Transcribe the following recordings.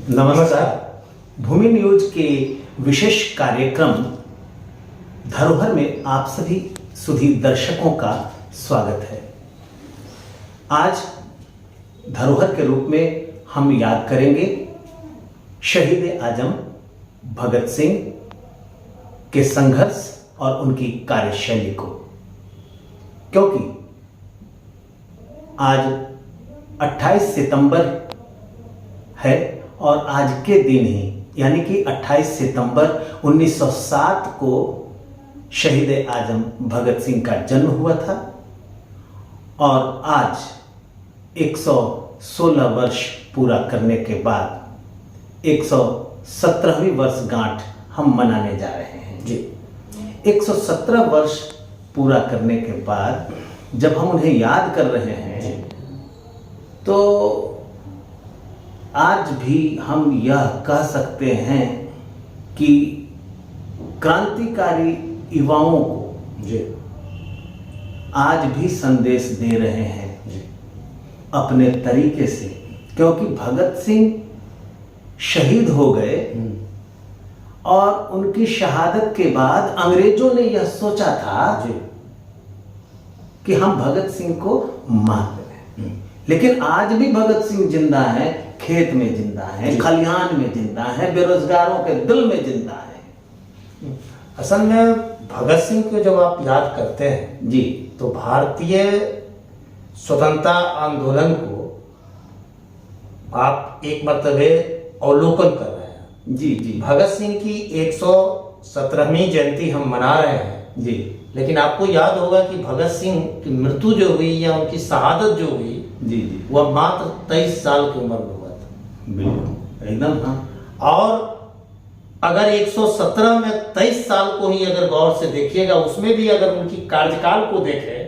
नमस्कार। भूमि न्यूज के विशेष कार्यक्रम धरोहर में आप सभी सुधी दर्शकों का स्वागत है। आज धरोहर के रूप में हम याद करेंगे शहीद आजम भगत सिंह के संघर्ष और उनकी कार्यशैली को, क्योंकि आज 28 सितंबर है और आज के दिन ही यानी कि 28 सितंबर 1907 को शहीद आजम भगत सिंह का जन्म हुआ था और आज 116 वर्ष पूरा करने के बाद 117वीं वर्षगांठ हम मनाने जा रहे हैं। जी, 117 वर्ष पूरा करने के बाद जब हम उन्हें याद कर रहे हैं तो आज भी हम यह कह सकते हैं कि क्रांतिकारी युवाओं को आज भी संदेश दे रहे हैं अपने तरीके से, क्योंकि भगत सिंह शहीद हो गए और उनकी शहादत के बाद अंग्रेजों ने यह सोचा था कि हम भगत सिंह को मार दें, लेकिन आज भी भगत सिंह जिंदा है, खेत में जिंदा है, खलिहान में जिंदा है, बेरोजगारों के दिल में जिंदा है। असल में भगत सिंह को जब आप याद करते हैं जी तो भारतीय स्वतंत्रता आंदोलन को आप एक मर्तबे अवलोकन कर रहे हैं। जी जी, भगत सिंह की 117वीं जयंती हम मना रहे हैं जी, लेकिन आपको याद होगा कि भगत सिंह की मृत्यु जो हुई या उनकी शहादत जो हुई जी जी, वह मात्र 23 साल की उम्र में हुआ था। बिल्कुल एकदम। हाँ, और अगर 117 में 23 साल को ही अगर गौर से देखिएगा, उसमें भी अगर उनकी कार्यकाल को देखें,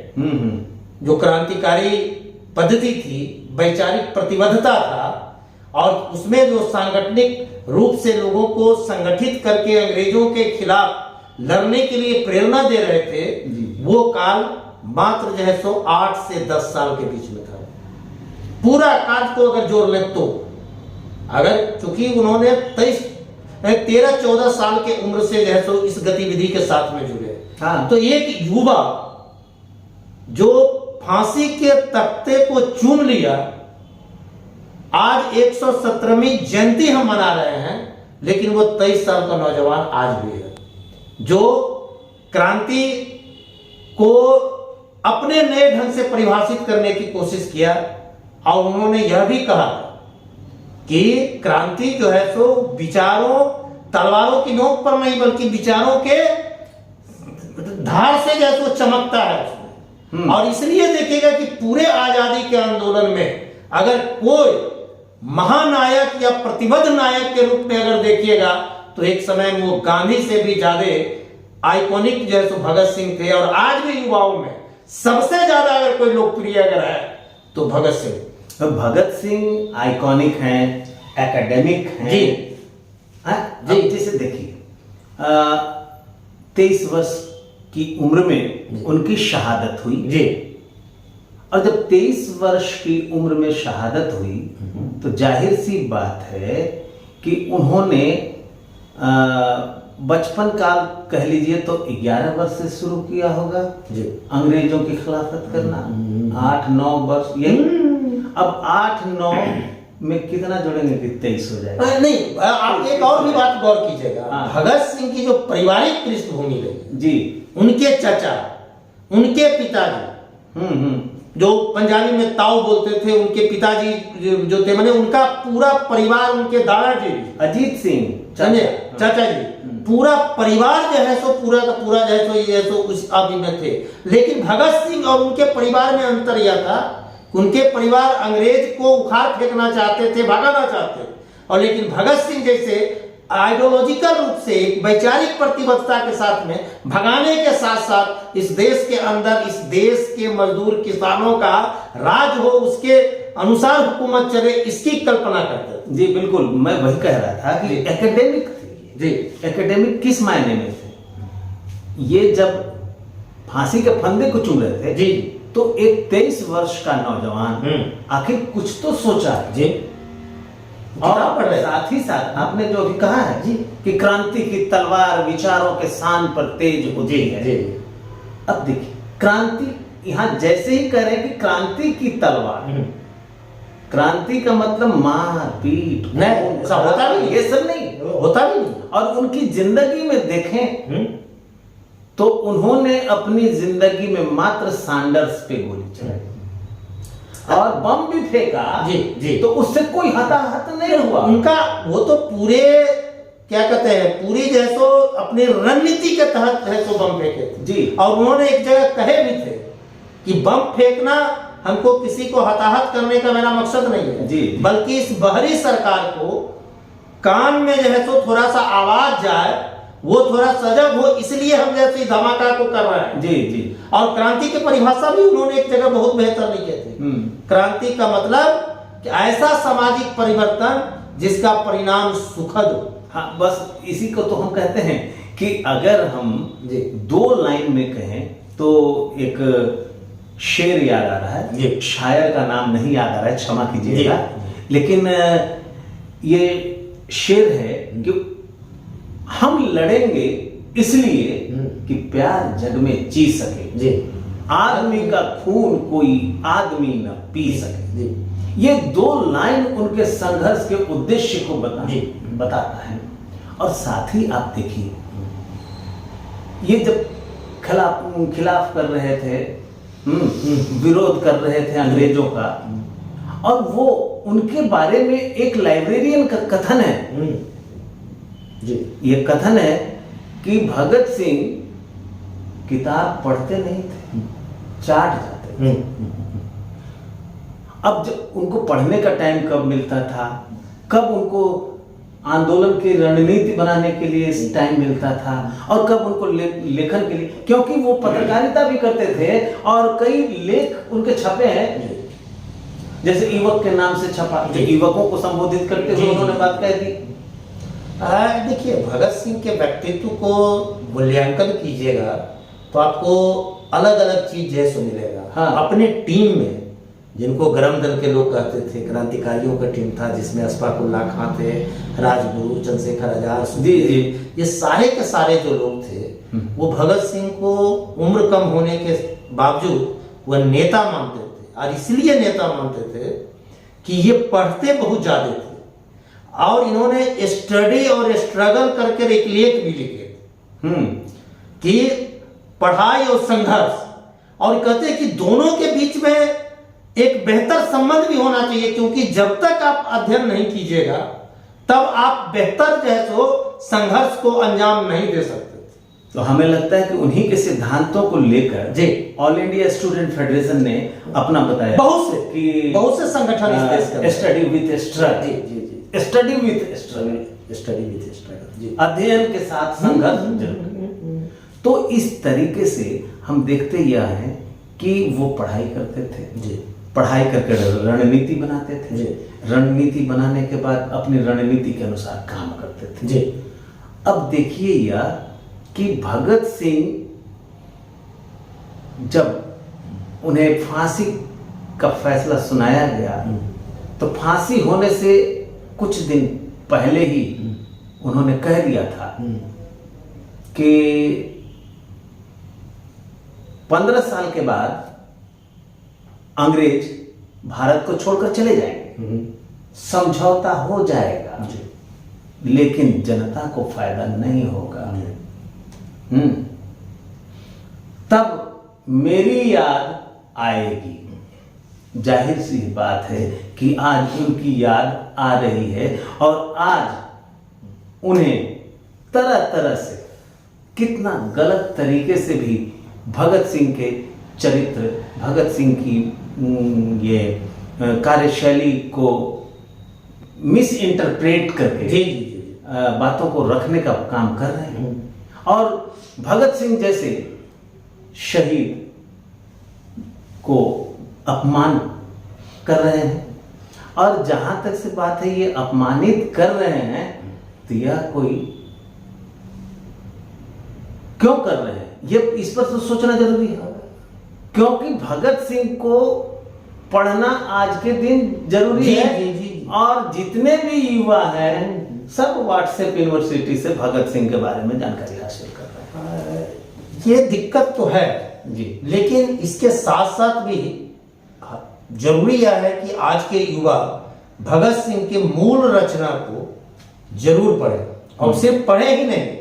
जो क्रांतिकारी पद्धति थी, वैचारिक प्रतिबद्धता था और उसमें जो सांगठनिक रूप से लोगों को संगठित करके अंग्रेजों के खिलाफ लड़ने के लिए प्रेरणा दे रहे थे, वो काल मात्र जो है सो 8 से 10 साल के बीच में था। पूरा काल को अगर जोड़ ले तो अगर चूंकि उन्होंने 13-14 साल के उम्र से जो है सो इस गतिविधि के साथ में जुड़े, हाँ, तो एक युवा जो फांसी के तख्ते को चूम लिया, आज 117वीं जयंती हम मना रहे हैं, लेकिन वो 23 साल का नौजवान आज भी है जो क्रांति को अपने नए ढंग से परिभाषित करने की कोशिश किया। और उन्होंने यह भी कहा कि क्रांति जो है सो विचारों, तलवारों की नोक पर नहीं बल्कि विचारों के धार से जो है सो चमकता है उसमें। और इसलिए देखिएगा कि पूरे आजादी के आंदोलन में अगर कोई महानायक या प्रतिबद्ध नायक के रूप में अगर देखिएगा तो एक समय में वो गांधी से भी ज्यादा आइकॉनिक जो है सो भगत सिंह थे। और आज भी युवाओं में सबसे ज्यादा अगर कोई लोकप्रिय अगर है तो भगत सिंह। तो भगत सिंह आइकॉनिक हैं, एकेडमिक हैं जी जी। जैसे देखिए 23 वर्ष की उम्र में उनकी शहादत हुई जी, और जब 23 वर्ष की उम्र में शहादत हुई तो जाहिर सी बात है कि उन्होंने बचपन काल कह लीजिए तो 11 वर्ष से शुरू किया होगा जी अंग्रेजों की खिलाफत करना। 8-9 वर्ष, यही। अब 8-9 में कितना जोड़ेंगे कि 23 हो जाएगा? नहीं, आप एक और भी बात गौर कीजिएगा। हाँ। भगत सिंह की जो पारिवारिक पृष्ठभूमि रही जी, उनके चाचा, उनके पिताजी जो पंजाबी में ताऊ बोलते थे, उनके पिताजी जो थे, माने उनका पूरा परिवार, उनके दादाजी अजीत सिंह चाचा जी, पूरा परिवार जो है सो पूरा का पूरा जो है सो ये सो उस आदि में थे। लेकिन भगत सिंह और उनके परिवार में अंतर यह था, उनके परिवार अंग्रेज को उखाड़ फेंकना चाहते थे, भगाना चाहते थे, और लेकिन भगत सिंह जैसे आइडियोलॉजिकल रूप से एक वैचारिक प्रतिबद्धता के साथ में भगाने के साथ साथ इस देश के अंदर, इस देश के मजदूर किसानों का राज हो, उसके अनुसार हुकूमत चले, इसकी कल्पना करते थे। जी बिल्कुल, मैं वही कह रहा था कि एकेडमिक थे जी। एकेडमिक किस मायने में थे? ये जब फांसी के फंदे को चूम रहे थे जी, तो एक 23 वर्ष का नौजवान आखिर कुछ तो सोचा है जी। किताब पढ़ रहे थे। साथ ही साथ आपने जो अभी कहा है जी। कि क्रांति की तलवार विचारों के शान पर तेज होती है। जी अब देखिए क्रांति, यहाँ जैसे ही कह रहे हैं कि क्रांति की तलवार, क्रांति का मतलब मार पीट नहीं, ऐसा होता भी नहीं। ये सब नहीं। होता भी नहीं। और उनकी जिंदगी में देखें तो उन्होंने अपनी जिंदगी में मात्र सैंडर्स पे गोली चलाई और बम भी फेंका। जी, जी। तो उससे कोई हताहत नहीं हुआ। उनका वो तो पूरे क्या कहते हैं, पूरी जैसो अपनी रणनीति के तहत है सो बम फेंके थे। जी। और उन्होंने एक जगह कहे भी थे कि बम फेंकना हमको किसी को हताहत करने का मेरा मकसद नहीं है, जी। बल्कि इस बहरी सरकार को कान में जो है तो थोड़ा सा आवाज जाए, वो थोड़ा सजग हो, इसलिए हम जैसे धमाका को कर रहे हैं। जी जी। और क्रांति की परिभाषा भी उन्होंने एक जगह बहुत बेहतर लिखी थी। क्रांति का मतलब कि ऐसा सामाजिक परिवर्तन जिसका परिणाम सुखद हो। हाँ, बस इसी को तो हम कहते हैं कि अगर हम जी। 2 लाइन में कहें तो एक शेर याद आ रहा है। जी। शायर का नाम नहीं याद आ रहा है, क्षमा कीजिएगा, जी। लेकिन ये शेर है कि हम लड़ेंगे इसलिए कि प्यार जग में जी सके, जी। आदमी का खून कोई आदमी न पी सके। जी। ये 2 लाइन उनके संघर्ष के उद्देश्य को जी। बताता है। और साथ ही आप देखिए, ये जब खिलाफ कर रहे थे, विरोध कर रहे थे अंग्रेजों का, और वो उनके बारे में एक लाइब्रेरियन का कथन है। जी। ये कथन है कि भगत सिंह किताब पढ़ते नहीं थे, चाट जाते थे। अब जब उनको पढ़ने का टाइम कब मिलता था, कब उनको आंदोलन की रणनीति बनाने के लिए टाइम मिलता था, और कब उनको लेखन के लिए, क्योंकि वो पत्रकारिता भी करते थे और कई लेख उनके छपे हैं, जैसे युवक के नाम से छपा, जो युवकों को संबोधित करते हुए उन्होंने बात कह दी। देखिए, भगत सिंह के व्यक्तित्व को मूल्यांकन कीजिएगा तो आपको अलग अलग चीज जैसे मिलेगा। हाँ। अपने टीम में जिनको गरम दल के लोग कहते थे, क्रांतिकारियों का टीम था, जिसमें अशफाक उल्लाह खां थे, राजगुरु, चंद्रशेखर आजाद, सुखदेव, ये सारे के सारे जो लोग थे, वो भगत सिंह को उम्र कम होने के बावजूद वह नेता मानते थे। और इसलिए नेता मानते थे कि ये पढ़ते बहुत ज्यादा थे, और इन्होंने स्टडी और स्ट्रगल करके एक लेख भी लिखे कि पढ़ाई और संघर्ष, और कहते हैं कि दोनों के बीच में एक बेहतर संबंध भी होना चाहिए, क्योंकि जब तक आप अध्ययन नहीं कीजिएगा तब आप बेहतर जो है सो संघर्ष को अंजाम नहीं दे सकते। तो हमें लगता है कि उन्हीं के सिद्धांतों को लेकर जी ऑल इंडिया स्टूडेंट फेडरेशन ने अपना बताया बहुत से संगठन इस देश के स्टडी विथ स्ट्रगल। जी जी जी, study with struggle, study with struggle, जी, अध्ययन के साथ संघर्ष। तो इस तरीके से हम देखते यह हैं कि वो पढ़ाई करते थे, जी, पढ़ाई करके रणनीति बनाते थे, जी, रणनीति बनाने के बाद अपनी रणनीति के अनुसार काम करते थे। जी। अब देखिए यह कि भगत सिंह जब उन्हें फांसी का फैसला सुनाया गया तो फांसी होने से कुछ दिन पहले ही उन्होंने कह दिया था कि 15 साल के बाद अंग्रेज भारत को छोड़कर चले जाएंगे, समझौता हो जाएगा, लेकिन जनता को फायदा नहीं होगा। तब मेरी याद आएगी। जाहिर सी बात है कि आज उनकी याद आ रही है, और आज उन्हें तरह तरह से कितना गलत तरीके से भी भगत सिंह के चरित्र, भगत सिंह की ये कार्यशैली को मिस इंटरप्रेट करके जी, जी, बातों को रखने का काम कर रहे हैं, और भगत सिंह जैसे शहीद को अपमान कर रहे हैं। और जहां तक से बात है ये अपमानित कर रहे हैं, तो यह कोई क्यों कर रहे हैं, ये इस पर तो सोचना जरूरी है। क्योंकि भगत सिंह को पढ़ना आज के दिन जरूरी जी, है। जी, जी। और जितने भी युवा हैं सब व्हाट्सएप यूनिवर्सिटी से भगत सिंह के बारे में जानकारी हासिल कर रहे हैं। ये दिक्कत तो है जी, लेकिन इसके साथ साथ भी जरूरी यह है कि आज के युवा भगत सिंह के मूल रचना को जरूर पढ़े और सिर्फ पढ़े ही नहीं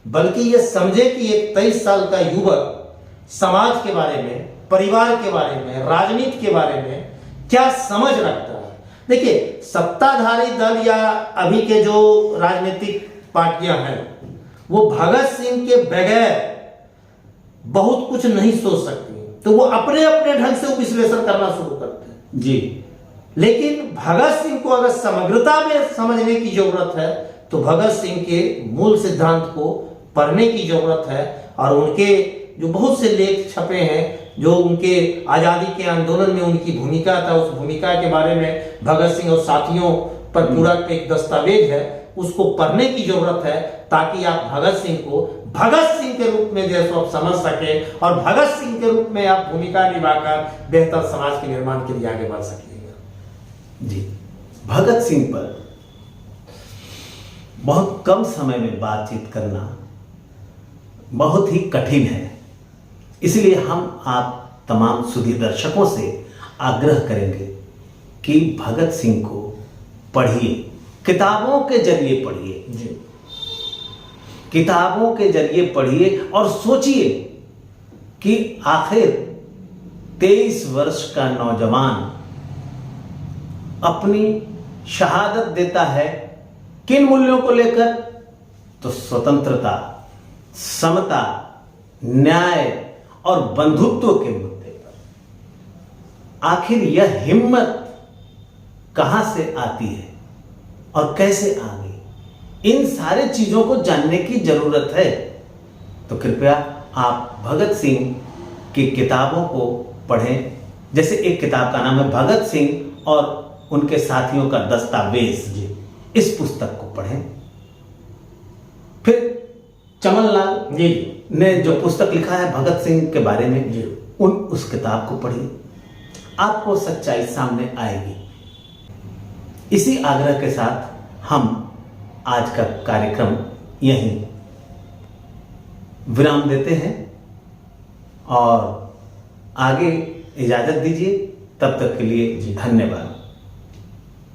बल्कि ये समझे कि एक 23 साल का युवक समाज के बारे में, परिवार के बारे में, राजनीति के बारे में क्या समझ रखता है। देखिए, सत्ताधारी दल या अभी के जो राजनीतिक पार्टियां हैं वो भगत सिंह के बगैर बहुत कुछ नहीं सोच सकती, तो वो अपने अपने ढंग से विश्लेषण करना शुरू करते हैं जी। लेकिन भगत सिंह को अगर समग्रता में समझने की जरूरत है तो भगत सिंह के मूल सिद्धांत को पढ़ने की जरूरत है। और उनके जो बहुत से लेख छपे हैं, जो उनके आजादी के आंदोलन में उनकी भूमिका था, उस भूमिका के बारे में भगत सिंह और साथियों पर पूरा एक दस्तावेज है, उसको पढ़ने की जरूरत है ताकि आप भगत सिंह को भगत सिंह के रूप में जो आप समझ सके और भगत सिंह के रूप में आप भूमिका निभाकर बेहतर समाज के निर्माण के लिए आगे बढ़ सकेंगे। जी, भगत सिंह पर बहुत कम समय में बातचीत करना बहुत ही कठिन है, इसलिए हम आप तमाम सुधी दर्शकों से आग्रह करेंगे कि भगत सिंह को पढ़िए, किताबों के जरिए पढ़िए जी, किताबों के जरिए पढ़िए और सोचिए कि आखिर 23 वर्ष का नौजवान अपनी शहादत देता है किन मूल्यों को लेकर? तो स्वतंत्रता, समता, न्याय और बंधुत्व के मुद्दे पर। आखिर यह हिम्मत कहां से आती है और कैसे आ गई? इन सारे चीजों को जानने की जरूरत है। तो कृपया आप भगत सिंह की किताबों को पढ़ें। जैसे एक किताब का नाम है भगत सिंह और उनके साथियों का दस्तावेज, इस पुस्तक को पढ़ें। फिर चमन लाल जी ने जो पुस्तक लिखा है भगत सिंह के बारे में, जी, उस किताब को पढ़िए, आपको सच्चाई सामने आएगी। इसी आग्रह के साथ हम आज का कार्यक्रम यहीं विराम देते हैं और आगे इजाजत दीजिए। तब तक के लिए धन्यवाद।